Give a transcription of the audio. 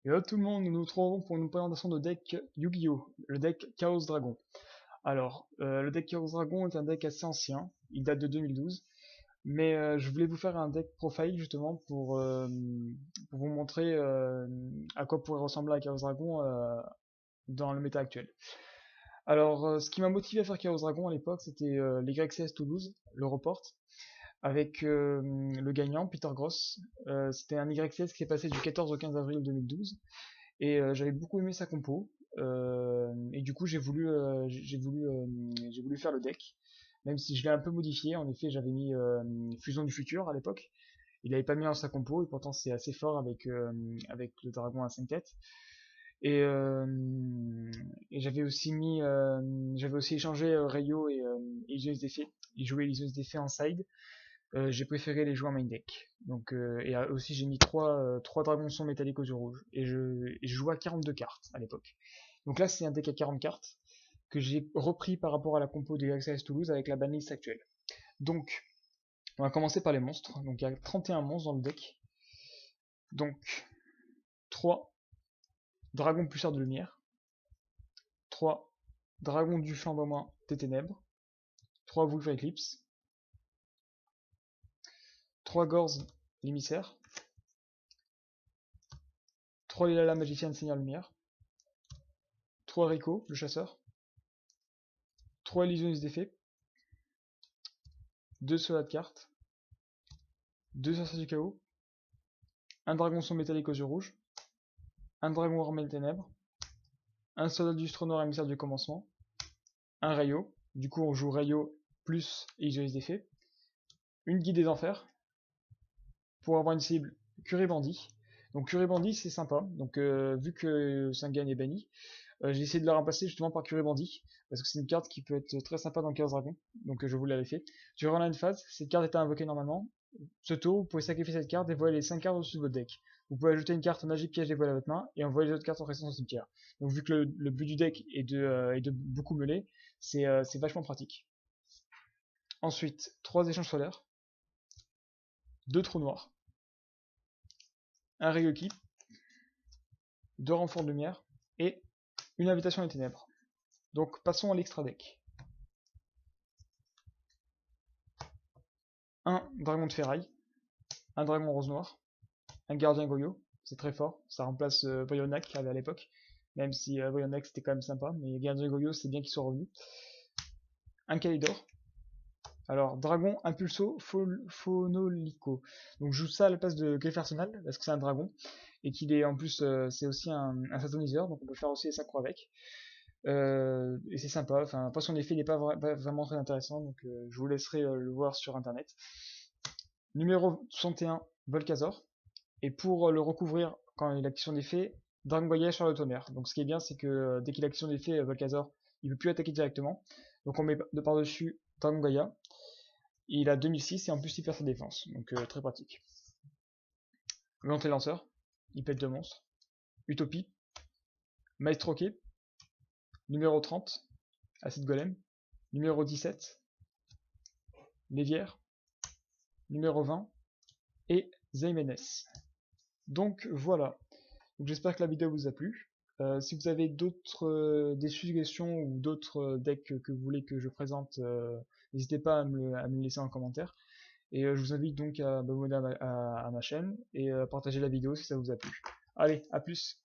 Hello tout le monde, nous nous retrouvons pour une présentation de deck Yu-Gi-Oh! Le deck Chaos Dragon. Alors, le deck Chaos Dragon est un deck assez ancien, il date de 2012, mais je voulais vous faire un deck profile justement pour vous montrer à quoi pourrait ressembler un Chaos Dragon dans le méta actuel. Alors, ce qui m'a motivé à faire Chaos Dragon à l'époque, c'était les YCS Toulouse, le report, avec le gagnant, Peter Gross. C'était un YCS qui est passé du 14 au 15 avril 2012. Et j'avais beaucoup aimé sa compo. Et du coup, j'ai voulu faire le deck. Même si je l'ai un peu modifié. En effet, j'avais mis Fusion du Futur à l'époque. Il n'avait pas mis dans sa compo. Et pourtant, c'est assez fort avec le dragon à 5 têtes. Et, euh, et j'avais aussi échangé Rayo et Illusionist d'effet. Il jouait Illusionist d'effet en side. J'ai préféré les jouer en main deck. Donc, aussi j'ai mis trois dragons son métalliques aux yeux rouges. Et je jouais à 42 cartes à l'époque. Donc là c'est un deck à 40 cartes que j'ai repris par rapport à la compo de Access Toulouse avec la banlist actuelle. Donc on va commencer par les monstres. Donc il y a 31 monstres dans le deck. Donc 3 dragons pulseurs de lumière, 3 dragons du flamboiement des ténèbres, 3 Wolf Eclipse, 3 Gorz l'émissaire, 3 Lilala magicienne Seigneur Lumière, 3 Rico, le chasseur, 3 illusionnistes d'effet, 2 soldats de cartes, 2 sorciers du chaos, un dragon son métallique aux yeux rouges, un dragon armé de ténèbres, un soldat du trône noir émissaire du commencement, un Rayo, du coup on joue Rayo plus illusionniste d'effet, une guide des enfers, pour avoir une cible Curé Bandit. Donc Curé Bandit c'est sympa, donc vu que Sangan est banni, j'ai essayé de la remplacer justement par Curé Bandit, parce que c'est une carte qui peut être très sympa dans Chaos Dragon, donc je vous l'avais fait. Durant la phase, cette carte était invoquée normalement. Ce tour, vous pouvez sacrifier cette carte et voler les 5 cartes au-dessus de votre deck. Vous pouvez ajouter une carte magie piège dévoilée à votre main et envoyer les autres cartes en restant au cimetière. Donc vu que le but du deck est de beaucoup meuler, c'est vachement pratique. Ensuite, 3 échanges solaires, 2 trous noirs, un Rayo Keep, 2 renforts de lumière et une invitation des ténèbres. Donc passons à l'extra deck. Un dragon de ferraille, un dragon rose noir, un gardien Goyo, c'est très fort, ça remplace Brionac à l'époque, même si Brionac c'était quand même sympa, mais gardien Goyo c'est bien qu'il soit revenu. Un Kalidor, alors dragon impulso phonolico, donc je joue ça à la place de Griffe Arsenal, parce que c'est un dragon, et qu'il est en plus, c'est aussi un satoniseur, donc on peut faire aussi les synchros avec. Et c'est sympa, enfin après son effet n'est pas vraiment très intéressant, donc je vous laisserai le voir sur internet. Numéro 61, Volcazor. Et pour le recouvrir quand il a action d'effet, Dragon Voyage sur le tonnerre. Donc ce qui est bien, c'est que dès qu'il a action d'effet, Volcazor, il ne peut plus attaquer directement. Donc on met de par-dessus Dragon Gaia. Il a 2006 et en plus il perd sa défense. Donc très pratique. Ganté lanceur, il pète 2 monstres. Utopie, Maestro Quai, numéro 30, Acid Golem, numéro 17, Lévière, numéro 20 et Zeimenes. Donc voilà, donc j'espère que la vidéo vous a plu. Si vous avez des suggestions ou d'autres decks que vous voulez que je présente, n'hésitez pas à me le laisser en commentaire. Et je vous invite donc à vous abonner à ma chaîne et à partager la vidéo si ça vous a plu. Allez, à plus!